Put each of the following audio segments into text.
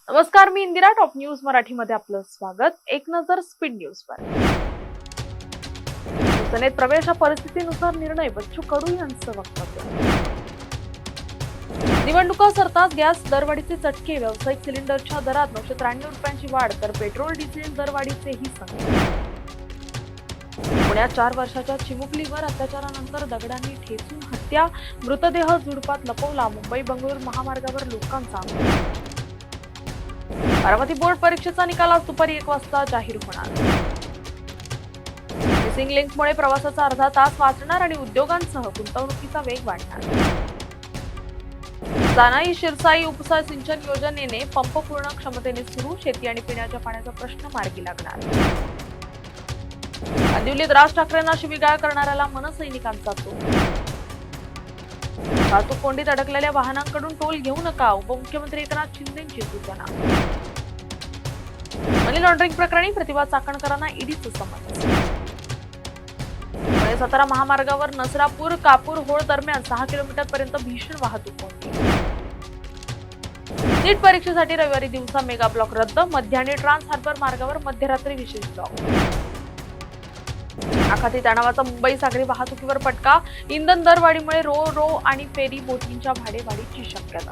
नमस्कार, मी Indira. Top news Marathi मध्ये आपलं स्वागत. एक नजर स्पीड न्यूज वर. शिवसेनेत प्रवेश परिस्थितीनुसार निर्णय, बच्चू कडू यांचं वक्तव्य. निवडणुका सरताच गॅस दरवाढीचे चटके, व्यावसायिक सिलेंडरच्या दरात 993 रुपयांची वाढ, तर पेट्रोल डिझेल दरवाढीचेही संकेत. पुण्यात 4 वर्षाच्या चिमुकलीवर अत्याचारानंतर दगडांनी ठेचून हत्या, मृतदेह झुडपात लपवला. मुंबई बंगळुरू महामार्गावर लोकांचा आंदोलन. बारामती बोर्ड परीक्षेचा निकाल आज दुपारी 1 वाजता जाहीर होणार. मिसिंग लिंकमुळे प्रवासाचा अर्धा तास वाचणार आणि उद्योगांसह गुंतवणुकीचा वेग वाढणार. जानाई शिरसाई उपसा सिंचन योजनेने पंप पूर्ण क्षमतेने सुरू, शेती आणि पिण्याच्या पाण्याचा प्रश्न मार्गी लागणार. कांदिवलीत राज ठाकरेंना शिवीगाळ करणाऱ्याला मनसैनिकांचा चोप. वाहतूक कोंडीत अडकलेल्या वाहनांकडून टोल घेऊ नका, उपमुख्यमंत्री एकनाथ शिंदेंची सूचना. मनी लॉन्ड्रिंग प्रकरणी प्रतिभा चाकणकरांना ईडीचं समन्स. पुणे सातारा महामार्गावर नसरापूर कापूर होळ दरम्यान 6 किलोमीटर पर्यंत भीषण वाहतूक कोंडी. नीट परीक्षेसाठी रविवारी दिवसा मेगा ब्लॉक रद्द, मध्य आणि ट्रान्स हार्बर मार्गावर मध्यरात्री विशेष ब्लॉक. आखाती तणावाचा मुंबई सागरी वाहतुकीवर फटका, इंधन दरवाढीमुळे रो आणि फेरी बोटींच्या भाडेवाढीची शक्यता.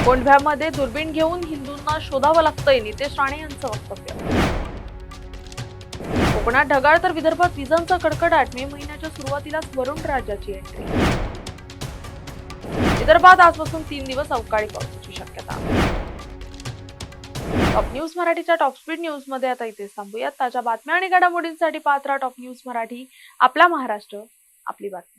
कोंढव्यामध्ये दुर्बीण घेऊन हिंदूंना शोधावं लागतंय, नितेश राणे यांचं वक्तव्य. कोकणात ढगाळ तर विदर्भात विजांचा कडकडाट, मे महिन्याच्या सुरुवातीलाच वरुण राजाची एंट्री. विदर्भात आजपासून 3 दिवस अवकाळी पावसाची शक्यता. टॉप न्यूज मराठीच्या टॉप स्पीड न्यूज मध्ये आता इथे थांबूयात. ताज्या बातम्या आणि घडामोडींसाठी पाहत राहा टॉप न्यूज मराठी. आपला महाराष्ट्र, आपली बातमी.